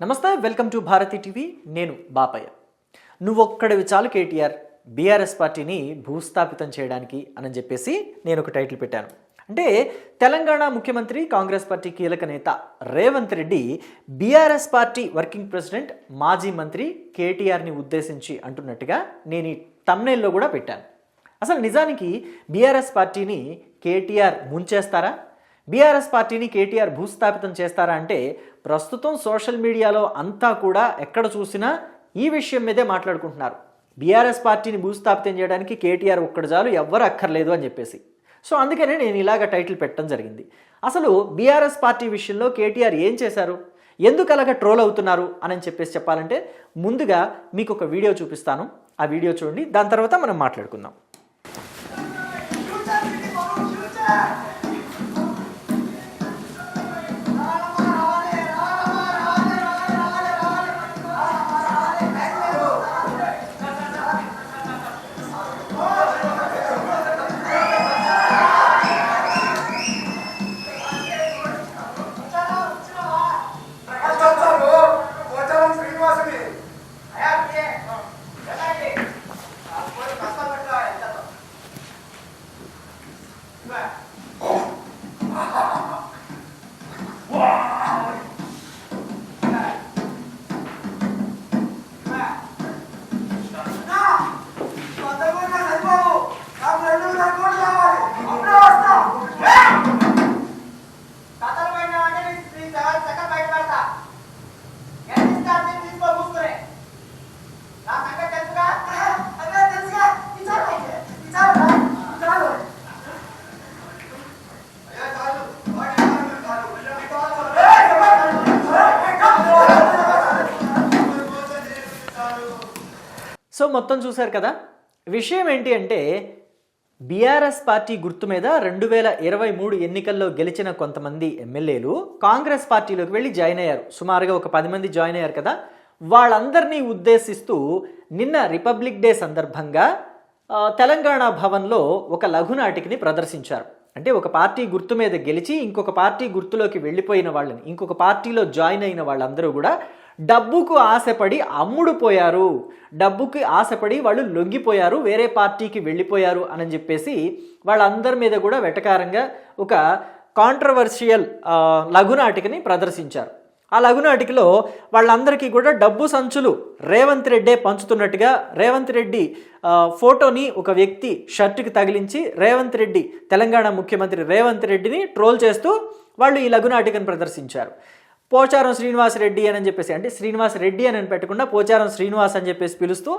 నమస్తే, welcome to Bharati TV. నేను బాపయ్య. నువ్వొక్కడివి చాలు కేటీఆర్ బీఆర్ఎస్ పార్టీని భూస్థాపితం చేయడానికి అని చెప్పేసి నేను ఒక టైటిల్ పెట్టాను. అంటే తెలంగాణ ముఖ్యమంత్రి, కాంగ్రెస్ పార్టీ కీలక నేత Revanth Reddy BRS party working president, మాజీ మంత్రి కేటీఆర్ని ఉద్దేశించి అంటున్నట్టుగా నేను ఈ తమ్నైల్లో కూడా పెట్టాను. అసలు నిజానికి బీఆర్ఎస్ పార్టీని కేటీఆర్ ముంచేస్తారా, బీఆర్ఎస్ పార్టీని కేటీఆర్ భూస్థాపితం చేస్తారా అంటే ప్రస్తుతం సోషల్ మీడియాలో అంతా కూడా ఎక్కడ చూసినా ఈ విషయం మీదే మాట్లాడుకుంటున్నారు. బీఆర్ఎస్ పార్టీని భూస్థాపితం చేయడానికి కేటీఆర్ ఒక్కడు చాలు, ఎవ్వరు అక్కర్లేదు అని చెప్పేసి. సో అందుకనే నేను ఇలాగ టైటిల్ పెట్టడం జరిగింది. అసలు బీఆర్ఎస్ పార్టీ విషయంలో కేటీఆర్ ఏం చేశారు, ఎందుకు అలాగ ట్రోల్ అవుతున్నారు అని చెప్పేసి చెప్పాలంటే ముందుగా మీకు ఒక వీడియో చూపిస్తాను. ఆ వీడియో చూడండి, దాని తర్వాత మనం మాట్లాడుకుందాం. సో మొత్తం చూశారు కదా. విషయం ఏంటి అంటే బీఆర్ఎస్ పార్టీ గుర్తు మీద 2023 ఎన్నికల్లో గెలిచిన కొంతమంది ఎమ్మెల్యేలు కాంగ్రెస్ పార్టీలోకి వెళ్ళి జాయిన్ అయ్యారు. సుమారుగా ఒక 10 మంది జాయిన్ అయ్యారు కదా. వాళ్ళందరినీ ఉద్దేశిస్తూ నిన్న రిపబ్లిక్ డే సందర్భంగా తెలంగాణ భవన్లో ఒక లఘునాటికని ప్రదర్శించారు. అంటే ఒక పార్టీ గుర్తు మీద గెలిచి ఇంకొక పార్టీ గుర్తులోకి వెళ్ళిపోయిన వాళ్ళని, ఇంకొక పార్టీలో జాయిన్ అయిన వాళ్ళందరూ కూడా డబ్బుకు ఆశపడి అమ్ముడుపోయారు, డబ్బుకి ఆశపడి వాళ్ళు లొంగిపోయారు, వేరే పార్టీకి వెళ్ళిపోయారు అని చెప్పేసి వాళ్ళందరి మీద కూడా వెటకారంగా ఒక కాంట్రవర్షియల్ లఘునాటికని ప్రదర్శించారు. ఆ లఘునాటికలో వాళ్ళందరికీ కూడా డబ్బు సంచులు రేవంత్ రెడ్డే పంచుతున్నట్టుగా, రేవంత్ రెడ్డి ఫోటోని ఒక వ్యక్తి షర్టుకి తగిలించి రేవంత్ రెడ్డి, తెలంగాణ ముఖ్యమంత్రి రేవంత్ రెడ్డిని ట్రోల్ చేస్తూ వాళ్ళు ఈ లఘునాటికను ప్రదర్శించారు. పోచారం శ్రీనివాస్ రెడ్డి అని చెప్పేసి, అంటే శ్రీనివాస్ రెడ్డి అని పెట్టకుండా పోచారం శ్రీనివాస్ అని చెప్పేసి పిలుస్తూ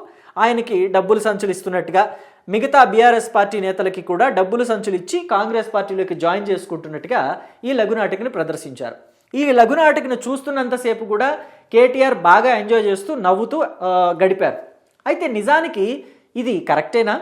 ఆయనకి డబ్బులు సంచులు ఇస్తున్నట్టుగా, మిగతా బీఆర్ఎస్ పార్టీ నేతలకి కూడా డబ్బులు సంచులు ఇచ్చి కాంగ్రెస్ పార్టీలోకి జాయిన్ చేసుకుంటున్నట్టుగా ఈ లఘునాటికను ప్రదర్శించారు. ఈ లఘునాటికను చూస్తున్నంతసేపు కూడా కేటీఆర్ బాగా ఎంజాయ్ చేస్తూ నవ్వుతూ గడిపారు. అయితే నిజానికి ఇది కరెక్టేనా?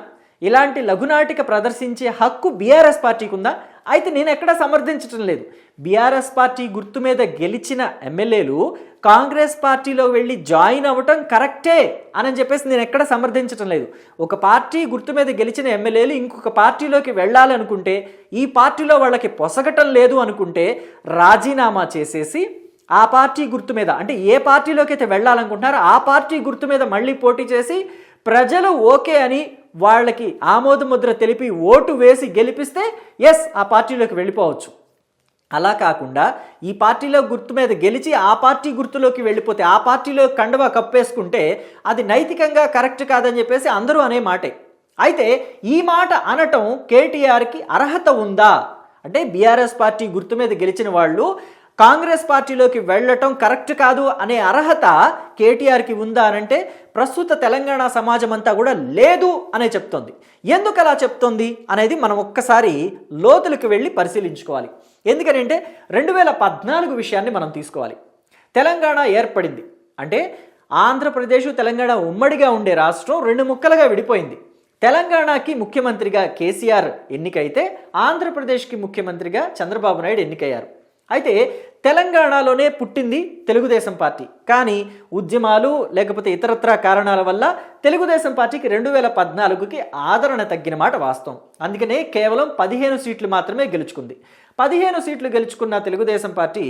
ఇలాంటి లఘునాటిక ప్రదర్శించే హక్కు బీఆర్ఎస్ పార్టీకి ఉందా? అయితే నేను ఎక్కడా సమర్థించటం లేదు. బీఆర్ఎస్ పార్టీ గుర్తు మీద గెలిచిన ఎమ్మెల్యేలు కాంగ్రెస్ పార్టీలో వెళ్ళి జాయిన్ అవ్వటం కరెక్టే అని చెప్పేసి నేను ఎక్కడ సమర్థించటం లేదు. ఒక పార్టీ గుర్తు మీద గెలిచిన ఎమ్మెల్యేలు ఇంకొక పార్టీలోకి వెళ్ళాలనుకుంటే, ఈ పార్టీలో వాళ్ళకి పొసగటం లేదు అనుకుంటే రాజీనామా చేసేసి ఆ పార్టీ గుర్తు మీద, అంటే ఏ పార్టీలోకి అయితే వెళ్ళాలనుకుంటున్నారో ఆ పార్టీ గుర్తు మీద మళ్ళీ పోటీ చేసి ప్రజలు ఓకే అని వాళ్ళకి ఆమోద ముద్ర తెలిపి ఓటు వేసి గెలిపిస్తే ఎస్, ఆ పార్టీలోకి వెళ్ళిపోవచ్చు. అలా కాకుండా ఈ పార్టీలో గుర్తు మీద గెలిచి ఆ పార్టీ గుర్తులోకి వెళ్ళిపోతే, ఆ పార్టీలో కండువా కప్పేసుకుంటే అది నైతికంగా కరెక్ట్ కాదని చెప్పేసి అందరూ అనే మాటే. అయితే ఈ మాట అనటం కేటీఆర్కి అర్హత ఉందా? అంటే బీఆర్ఎస్ పార్టీ గుర్తు మీద గెలిచిన వాళ్ళు కాంగ్రెస్ పార్టీలోకి వెళ్ళటం కరెక్ట్ కాదు అనే అర్హత కేటీఆర్కి ఉందా అనంటే ప్రస్తుత తెలంగాణ సమాజం అంతా కూడా లేదు అనే చెప్తోంది. ఎందుకు అలా చెప్తోంది అనేది మనం ఒక్కసారి లోతులకు వెళ్ళి పరిశీలించుకోవాలి. ఎందుకంటే 2014 విషయాన్ని మనం తీసుకోవాలి. తెలంగాణ ఏర్పడింది అంటే ఆంధ్రప్రదేశ్, తెలంగాణ ఉమ్మడిగా ఉండే రాష్ట్రం 2 ముక్కలుగా విడిపోయింది. తెలంగాణకి ముఖ్యమంత్రిగా కేసీఆర్ ఎన్నికైతే ఆంధ్రప్రదేశ్కి ముఖ్యమంత్రిగా చంద్రబాబు నాయుడు ఎన్నికయ్యారు. అయితే తెలంగాణలోనే పుట్టింది తెలుగుదేశం పార్టీ. కానీ ఉద్యమాలు లేకపోతే ఇతరత్రా కారణాల వల్ల తెలుగుదేశం పార్టీకి 2014కి ఆదరణ తగ్గిన మాట వాస్తవం. అందుకనే కేవలం 15 సీట్లు మాత్రమే గెలుచుకుంది. 15 సీట్లు గెలుచుకున్న తెలుగుదేశం పార్టీ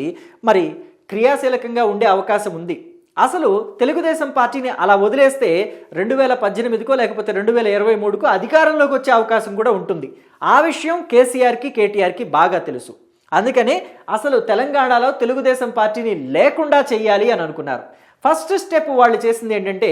మరి క్రియాశీలకంగా ఉండే అవకాశం ఉంది. అసలు తెలుగుదేశం పార్టీని అలా వదిలేస్తే 2018కో లేకపోతే 2023కో అధికారంలోకి వచ్చే అవకాశం కూడా ఉంటుంది. ఆ విషయం కేసీఆర్కి కేటీఆర్కి బాగా తెలుసు. అందుకనే అసలు తెలంగాణలో తెలుగుదేశం పార్టీని లేకుండా చెయ్యాలి అని అనుకున్నారు. ఫస్ట్ స్టెప్ వాళ్ళు చేసింది ఏంటంటే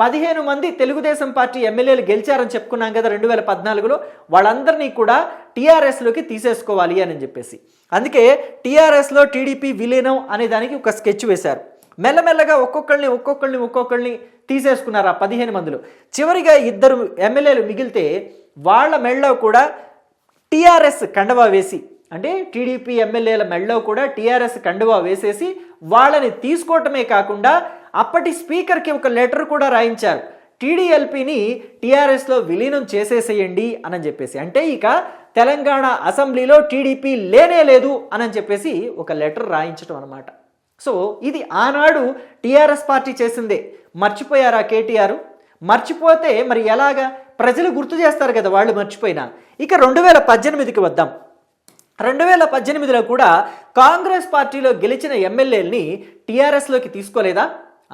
15 మంది తెలుగుదేశం పార్టీ ఎమ్మెల్యేలు గెలిచారని చెప్పుకున్నాం కదా 2014లో, వాళ్ళందరినీ కూడా టీఆర్ఎస్లోకి తీసేసుకోవాలి అని చెప్పేసి. అందుకే టీఆర్ఎస్లో టీడీపీ విలీనం అనే దానికి ఒక స్కెచ్ వేశారు. మెల్లమెల్లగా ఒక్కొక్కరిని తీసేసుకున్నారు ఆ 15 మందిలో. చివరిగా 2 ఎమ్మెల్యేలు మిగిలితే వాళ్ళ మెళ్ళలో కూడా టీఆర్ఎస్ కండవా వేసి, అంటే టీడీపీ ఎమ్మెల్యేల మెళ్ళలో కూడా టీఆర్ఎస్ కండువా వేసేసి వాళ్ళని తీసుకోవటమే కాకుండా అప్పటి స్పీకర్కి ఒక లెటర్ కూడా రాయించారు, టీడీఎల్పీని టీఆర్ఎస్లో విలీనం చేసేసేయండి అని చెప్పేసి. అంటే ఇక తెలంగాణ అసెంబ్లీలో టీడీపీ లేనే లేదు అని చెప్పేసి ఒక లెటర్ రాయించడం అనమాట. సో ఇది ఆనాడు టీఆర్ఎస్ పార్టీ చేసిందే. మర్చిపోయారా కేటీఆర్? మర్చిపోతే మరి ఎలాగా? ప్రజలు గుర్తు చేస్తారు కదా వాళ్ళు మర్చిపోయినా. ఇక 2018కి వద్దాం. 2018లో కూడా కాంగ్రెస్ పార్టీలో గెలిచిన ఎమ్మెల్యేలని టీఆర్ఎస్లోకి తీసుకోలేదా?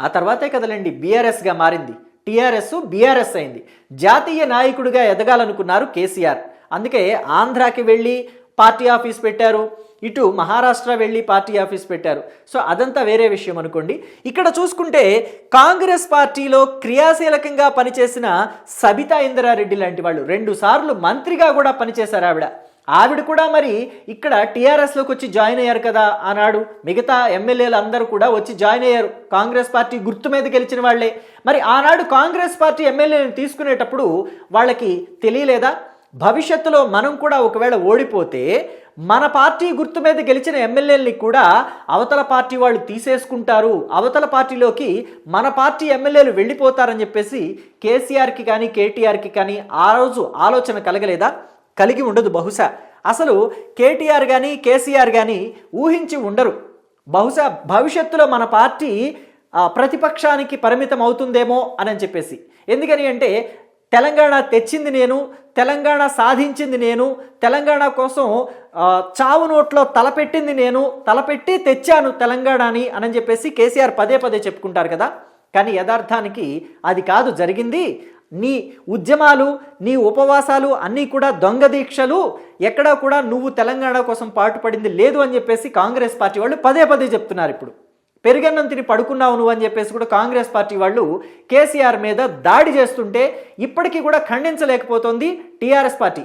ఆ తర్వాతే కదలండి బీఆర్ఎస్గా మారింది. టీఆర్ఎస్ బీఆర్ఎస్ అయింది. జాతీయ నాయకుడిగా ఎదగాలనుకున్నారు కేసీఆర్. అందుకే ఆంధ్రాకి వెళ్ళి పార్టీ ఆఫీస్ పెట్టారు, ఇటు మహారాష్ట్ర వెళ్ళి పార్టీ ఆఫీస్ పెట్టారు. సో అదంతా వేరే విషయం అనుకోండి. ఇక్కడ చూసుకుంటే కాంగ్రెస్ పార్టీలో క్రియాశీలకంగా పనిచేసిన సబితా ఇంద్రారెడ్డి లాంటి వాళ్ళు 2 సార్లు మంత్రిగా కూడా పనిచేశారు. ఆవిడ కూడా మరి ఇక్కడ టీఆర్ఎస్లోకి వచ్చి జాయిన్ అయ్యారు కదా ఆనాడు. మిగతా ఎమ్మెల్యేలు అందరూ కూడా వచ్చి జాయిన్ అయ్యారు, కాంగ్రెస్ పార్టీ గుర్తు మీద గెలిచిన వాళ్లే. మరి ఆనాడు కాంగ్రెస్ పార్టీ ఎమ్మెల్యేలను తీసుకునేటప్పుడు వాళ్ళకి తెలియలేదా? భవిష్యత్తులో మనం కూడా ఒకవేళ ఓడిపోతే మన పార్టీ గుర్తు మీద గెలిచిన ఎమ్మెల్యేలని కూడా అవతల పార్టీ వాళ్ళు తీసేసుకుంటారు, అవతల పార్టీలోకి మన పార్టీ ఎమ్మెల్యేలు వెళ్ళిపోతారని చెప్పేసి కేసీఆర్కి కానీ కేటీఆర్కి కానీ ఆ రోజు ఆలోచన కలగలేదా? కలిగి ఉండదు బహుశా. అసలు కేటీఆర్ కానీ కేసీఆర్ కానీ ఊహించి ఉండరు బహుశా భవిష్యత్తులో మన పార్టీ ప్రతిపక్షానికి పరిమితం అవుతుందేమో అని చెప్పేసి. ఎందుకని అంటే తెలంగాణ తెచ్చింది నేను, తెలంగాణ సాధించింది నేను, తెలంగాణ కోసం చావు నోట్లో తలపెట్టింది నేను, తలపెట్టి తెచ్చాను తెలంగాణని అని చెప్పేసి కేసీఆర్ పదే పదే చెప్పుకుంటారు కదా. కానీ యథార్థానికి అది కాదు జరిగింది. నీ ఉద్యమాలు, నీ ఉపవాసాలు అన్నీ కూడా దొంగ దీక్షలు, ఎక్కడా కూడా నువ్వు తెలంగాణ కోసం పాటుపడింది లేదు అని చెప్పేసి కాంగ్రెస్ పార్టీ వాళ్ళు పదే పదే చెప్తున్నారు. ఇప్పుడు పెరిగన్నం తిని పడుకున్నావు నువ్వు అని చెప్పేసి కూడా కాంగ్రెస్ పార్టీ వాళ్ళు కేసీఆర్ మీద దాడి చేస్తుంటే ఇప్పటికీ కూడా ఖండించలేకపోతుంది టీఆర్ఎస్ పార్టీ,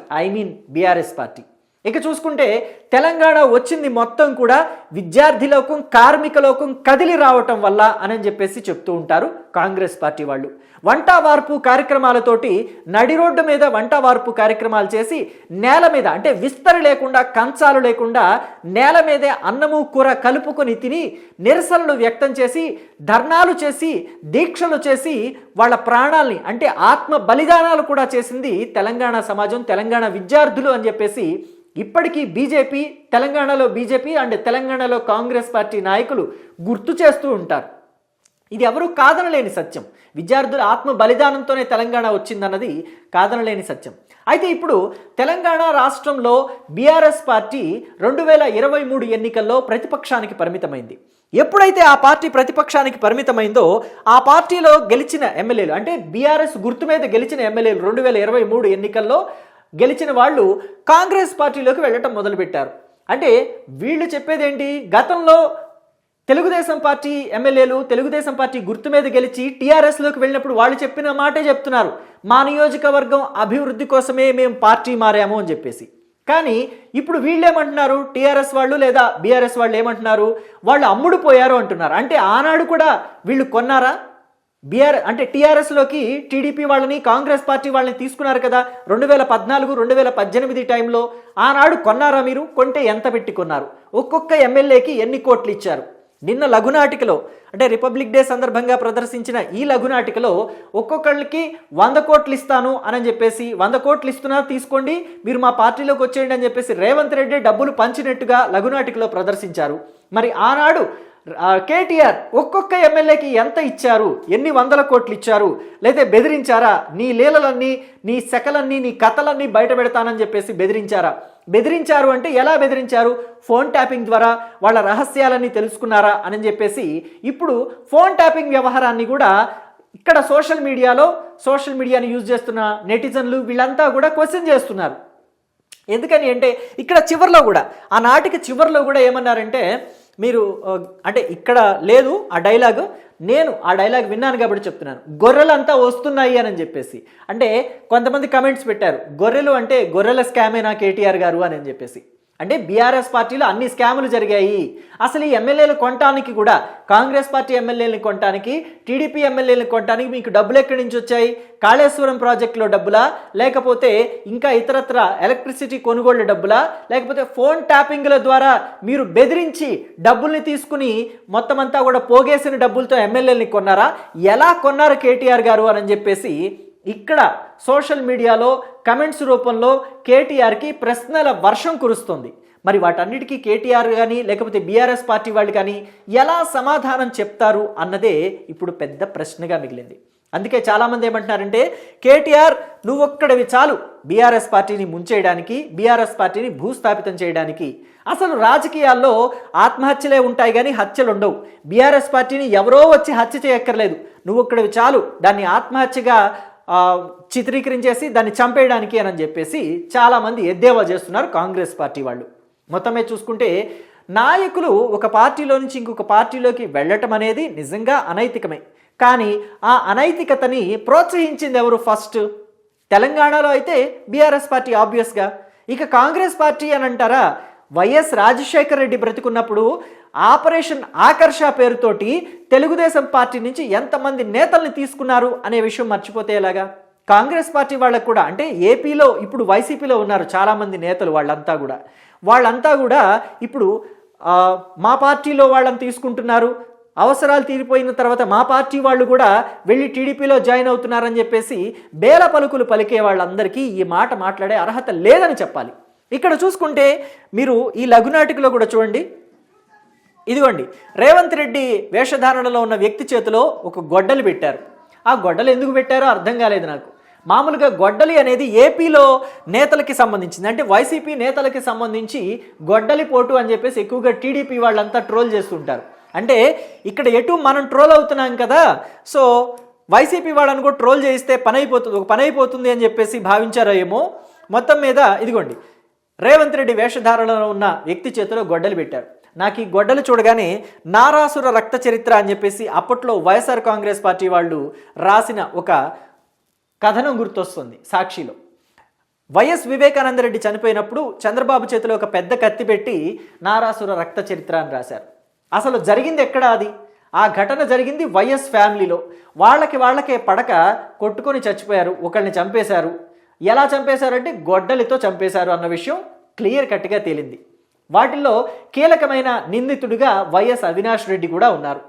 బీఆర్ఎస్ పార్టీ. ఇక చూసుకుంటే తెలంగాణ వచ్చింది మొత్తం కూడా విద్యార్థి లోకం, కార్మిక లోకం కదిలి రావటం వల్ల అని చెప్పేసి చెప్తూ ఉంటారు కాంగ్రెస్ పార్టీ వాళ్ళు. వంట వార్పు కార్యక్రమాలతోటి నడి రోడ్డు మీద వంట వార్పు కార్యక్రమాలు చేసి నేల మీద, అంటే విస్తరి లేకుండా కంచాలు లేకుండా నేల మీదే అన్నము కూర కలుపుకొని తిని నిరసనలు వ్యక్తం చేసి ధర్నాలు చేసి దీక్షలు చేసి వాళ్ళ ప్రాణాలని, అంటే ఆత్మ బలిదానాలు కూడా చేసింది తెలంగాణ సమాజం, తెలంగాణ విద్యార్థులు అని చెప్పేసి ఇప్పటికీ బీజేపీ, తెలంగాణలో బీజేపీ అండ్ తెలంగాణలో కాంగ్రెస్ పార్టీ నాయకులు గుర్తు చేస్తూ ఉంటారు. ఇది ఎవరు కాదనలేని సత్యం. విద్యార్థుల ఆత్మ బలిదానంతోనే తెలంగాణ వచ్చిందన్నది కాదనలేని సత్యం. అయితే ఇప్పుడు తెలంగాణ రాష్ట్రంలో బీఆర్ఎస్ పార్టీ 2023 ఎన్నికల్లో ప్రతిపక్షానికి పరిమితమైంది. ఎప్పుడైతే ఆ పార్టీ ప్రతిపక్షానికి పరిమితమైందో ఆ పార్టీలో గెలిచిన ఎమ్మెల్యేలు, అంటే బీఆర్ఎస్ గుర్తు మీద గెలిచిన ఎమ్మెల్యేలు 2023 ఎన్నికల్లో గెలిచిన వాళ్ళు కాంగ్రెస్ పార్టీలోకి వెళ్ళటం మొదలుపెట్టారు. అంటే వీళ్ళు చెప్పేదేంటి? గతంలో తెలుగుదేశం పార్టీ ఎమ్మెల్యేలు తెలుగుదేశం పార్టీ గుర్తు మీద గెలిచి టీఆర్ఎస్లోకి వెళ్ళినప్పుడు వాళ్ళు చెప్పిన మాటే చెప్తున్నారు, మా నియోజకవర్గం అభివృద్ధి కోసమే మేము పార్టీ మారాము అని చెప్పేసి. కానీ ఇప్పుడు వీళ్ళు ఏమంటున్నారు, టీఆర్ఎస్ వాళ్ళు లేదా బీఆర్ఎస్ వాళ్ళు ఏమంటున్నారు, వాళ్ళు అమ్ముడు పోయారు అంటున్నారు. అంటే ఆనాడు కూడా వీళ్ళు కొన్నారా? అంటే టీఆర్ఎస్లోకి టీడీపీ వాళ్ళని, కాంగ్రెస్ పార్టీ వాళ్ళని తీసుకున్నారు కదా 2014, 2018 టైంలో. ఆనాడు కొన్నారా మీరు? కొంటే ఎంత పెట్టి కొన్నారు? ఒక్కొక్క ఎమ్మెల్యేకి ఎన్ని కోట్లు ఇచ్చారు? నిన్న లఘునాటికలో, అంటే రిపబ్లిక్ డే సందర్భంగా ప్రదర్శించిన ఈ లఘునాటికలో ఒక్కొక్కళ్ళకి 100 కోట్లు ఇస్తాను అని చెప్పేసి, 100 కోట్లు ఇస్తున్నా తీసుకోండి, మీరు మా పార్టీలోకి వచ్చేయండి అని చెప్పేసి రేవంత్ రెడ్డి డబ్బులు పంచినట్టుగా లఘునాటికలో ప్రదర్శించారు. మరి ఆనాడు కేటీఆర్ ఒక్కొక్క ఎమ్మెల్యేకి ఎంత ఇచ్చారు, ఎన్ని వందల కోట్లు ఇచ్చారు, లేదా బెదిరించారా, నీ లీలలన్నీ, నీ శకలన్నీ, నీ కథలన్నీ బయట పెడతానని చెప్పేసి బెదిరించారా? బెదిరించారు అంటే ఎలా బెదిరించారు? ఫోన్ ట్యాపింగ్ ద్వారా వాళ్ళ రహస్యాలన్నీ తెలుసుకున్నారా అని చెప్పేసి ఇప్పుడు ఫోన్ ట్యాపింగ్ వ్యవహారాన్ని కూడా ఇక్కడ సోషల్ మీడియాని యూజ్ చేస్తున్న నెటిజన్లు వీళ్ళంతా కూడా క్వశ్చన్ చేస్తున్నారు. ఎందుకని అంటే ఇక్కడ చివర్లో కూడా, ఆ నాటికి చివర్లో కూడా ఏమన్నారంటే, మీరు అంటే ఇక్కడ లేదు ఆ డైలాగు, నేను ఆ డైలాగ్ విన్నాను కాబట్టి చెప్తున్నాను, గొర్రెలంతా వస్తున్నాయి అని చెప్పేసి. అంటే కొంతమంది కమెంట్స్ పెట్టారు, గొర్రెలు అంటే గొర్రెల స్కామేనా కేటీఆర్ గారు అని చెప్పేసి. అంటే బీఆర్ఎస్ పార్టీలో అన్ని స్కాములు జరిగాయి. అసలు ఈ ఎమ్మెల్యేలు కొనటానికి కూడా, కాంగ్రెస్ పార్టీ ఎమ్మెల్యేలను కొనటానికి, టీడీపీ ఎమ్మెల్యేలను కొనటానికి మీకు డబ్బులు ఎక్కడి నుంచి వచ్చాయి? కాళేశ్వరం ప్రాజెక్టులో డబ్బులా, లేకపోతే ఇంకా ఇతరత్ర ఎలక్ట్రిసిటీ కొనుగోళ్ల డబ్బులా, లేకపోతే ఫోన్ ట్యాపింగ్ల ద్వారా మీరు బెదిరించి డబ్బుల్ని తీసుకుని మొత్తం అంతా కూడా పోగేసిన డబ్బులతో ఎమ్మెల్యేలని కొన్నారా? ఎలా కొన్నారు కేటీఆర్ గారు అని చెప్పేసి ఇక్కడ సోషల్ మీడియాలో కమెంట్స్ రూపంలో కేటీఆర్కి ప్రశ్నల వర్షం కురుస్తుంది. మరి వాటన్నిటికీ కేటీఆర్ కానీ లేకపోతే బీఆర్ఎస్ పార్టీ వాళ్ళు కానీ ఎలా సమాధానం చెప్తారు అన్నదే ఇప్పుడు పెద్ద ప్రశ్నగా మిగిలింది. అందుకే చాలామంది ఏమంటున్నారంటే, కేటీఆర్ నువ్వొక్కడివి చాలు బీఆర్ఎస్ పార్టీని ముంచేయడానికి, బీఆర్ఎస్ పార్టీని భూస్థాపితం చేయడానికి. అసలు రాజకీయాల్లో ఆత్మహత్యలే ఉంటాయి కానీ హత్యలు ఉండవు. బీఆర్ఎస్ పార్టీని ఎవరో వచ్చి హత్య చేయక్కర్లేదు, నువ్వొక్కడివి చాలు దాన్ని ఆత్మహత్యగా చిత్రీకరించేసి దాన్ని చంపేయడానికి అని చెప్పేసి చాలామంది ఎద్దేవా చేస్తున్నారు కాంగ్రెస్ పార్టీ వాళ్ళు. మొత్తమే చూసుకుంటే నాయకులు ఒక పార్టీలో నుంచి ఇంకొక పార్టీలోకి వెళ్ళటం అనేది నిజంగా అనైతికమే. కానీ ఆ అనైతికతని ప్రోత్సహించింది ఎవరు? ఫస్ట్ తెలంగాణలో అయితే బీఆర్ఎస్ పార్టీ ఆబ్వియస్గా. ఇక కాంగ్రెస్ పార్టీ అని అంటారా? వైఎస్ రాజశేఖర రెడ్డి బ్రతికున్నప్పుడు ఆపరేషన్ ఆకర్ష పేరుతోటి తెలుగుదేశం పార్టీ నుంచి ఎంతమంది నేతల్ని తీసుకున్నారు అనే విషయం మర్చిపోతే ఎలాగా? కాంగ్రెస్ పార్టీ వాళ్ళకు కూడా, అంటే ఏపీలో ఇప్పుడు వైసీపీలో ఉన్నారు చాలామంది నేతలు, వాళ్ళంతా కూడా ఇప్పుడు మా పార్టీలో వాళ్ళని తీసుకుంటున్నారు, అవసరాలు తీరిపోయిన తర్వాత మా పార్టీ వాళ్ళు కూడా వెళ్ళి టీడీపీలో జాయిన్ అవుతున్నారని చెప్పేసి బేల పలుకులు పలికే వాళ్ళందరికీ ఈ మాట మాట్లాడే అర్హత లేదని చెప్పాలి. ఇక్కడ చూసుకుంటే మీరు ఈ లఘునాటికలో కూడా చూడండి, ఇదిగోండి రేవంత్ రెడ్డి వేషధారణలో ఉన్న వ్యక్తి చేతిలో ఒక గొడ్డలి పెట్టారు. ఆ గొడ్డలు ఎందుకు పెట్టారో అర్థం కాలేదు నాకు. మామూలుగా గొడ్డలి అనేది ఏపీలో నేతలకి సంబంధించింది, అంటే వైసీపీ నేతలకి సంబంధించి గొడ్డలి పోటు అని చెప్పేసి ఎక్కువగా టీడీపీ వాళ్ళంతా ట్రోల్ చేస్తుంటారు. అంటే ఇక్కడ ఎటు మనం ట్రోల్ అవుతున్నాం కదా, సో వైసీపీ వాళ్ళని కూడా ట్రోల్ చేయిస్తే ఒక పని అయిపోతుంది అని చెప్పేసి భావించారో ఏమో. మొత్తం మీద ఇదిగోండి రేవంత్ రెడ్డి వేషధారణలో ఉన్న వ్యక్తి చేతిలో గొడ్డలు పెట్టారు. నాకు ఈ గొడ్డలు చూడగానే నారాసుర రక్త చరిత్ర అని చెప్పేసి అప్పట్లో వైఎస్ఆర్ కాంగ్రెస్ పార్టీ వాళ్ళు రాసిన ఒక కథనం గుర్తొస్తుంది. సాక్షిలో వైఎస్ వివేకానంద రెడ్డి చనిపోయినప్పుడు చంద్రబాబు చేతిలో ఒక పెద్ద కత్తి పెట్టి నారాసుర రక్త చరిత్ర అని రాశారు. అసలు జరిగింది ఎక్కడ? అది ఆ ఘటన జరిగింది వైఎస్ ఫ్యామిలీలో. వాళ్ళకే పడక కొట్టుకొని చచ్చిపోయారు, ఒకళ్ళని చంపేశారు. ఎలా చంపేశారంటే గొడ్డలితో చంపేశారు అన్న విషయం క్లియర్ కట్గా తేలింది. వాటిల్లో కీలకమైన నిందితుడిగా వైఎస్ అవినాష్ రెడ్డి కూడా ఉన్నారు.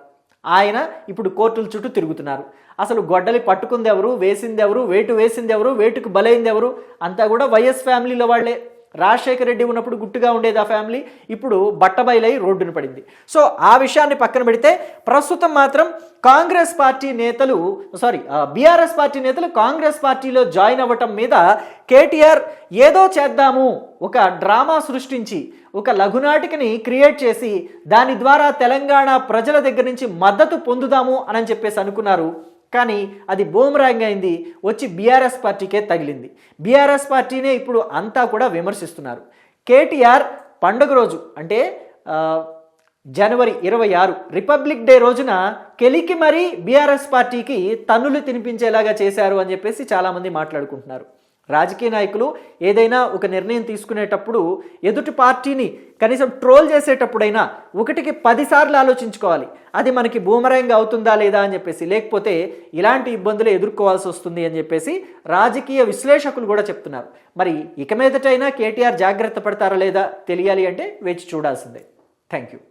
ఆయన ఇప్పుడు కోర్టుల చుట్టూ తిరుగుతున్నారు. అసలు గొడ్డలి పట్టుకుంది ఎవరు, వేసింది ఎవరు, వేటు వేసింది ఎవరు, వేటుకు బలైంది ఎవరు, అంతా కూడా వైఎస్ ఫ్యామిలీలో వాళ్లే. రాజశేఖర రెడ్డి ఉన్నప్పుడు గుట్టుగా ఉండేది ఆ ఫ్యామిలీ, ఇప్పుడు బట్టబయలై రోడ్డున పడింది. సో ఆ విషయాన్ని పక్కన పెడితే ప్రస్తుతం మాత్రం బీఆర్ఎస్ పార్టీ నేతలు కాంగ్రెస్ పార్టీలో జాయిన్ అవ్వటం మీద కేటీఆర్ ఏదో చేద్దాము, ఒక డ్రామా సృష్టించి ఒక లఘునాటికని క్రియేట్ చేసి దాని ద్వారా తెలంగాణ ప్రజల దగ్గర నుంచి మద్దతు పొందుదాము అని చెప్పేసి అనుకున్నారు. కానీ అది బూమరాంగ్ అయింది, వచ్చి బీఆర్ఎస్ పార్టీకే తగిలింది. బీఆర్ఎస్ పార్టీనే ఇప్పుడు అంతా కూడా విమర్శిస్తున్నారు. కేటీఆర్ పండుగ రోజు అంటే జనవరి 26 రిపబ్లిక్ డే రోజున కెలికి మరీ బీఆర్ఎస్ పార్టీకి తన్నులు తినిపించేలాగా చేశారు అని చెప్పేసి చాలామంది మాట్లాడుకుంటున్నారు. రాజకీయ నాయకులు ఏదైనా ఒక నిర్ణయం తీసుకునేటప్పుడు ఎదుటి పార్టీని కనీసం ట్రోల్ చేసేటప్పుడైనా 1కి 10 సార్లు ఆలోచించుకోవాలి, అది మనకి బూమరాంగ్ అవుతుందా లేదా అని చెప్పేసి, లేకపోతే ఇలాంటి ఇబ్బందులు ఎదుర్కోవాల్సి వస్తుంది అని చెప్పేసి రాజకీయ విశ్లేషకులు కూడా చెప్తున్నారు. మరి ఇక మీదటైనా కేటీఆర్ జాగ్రత్త పడతారా లేదా తెలియాలి అంటే వేచి చూడాల్సిందే. Thank you.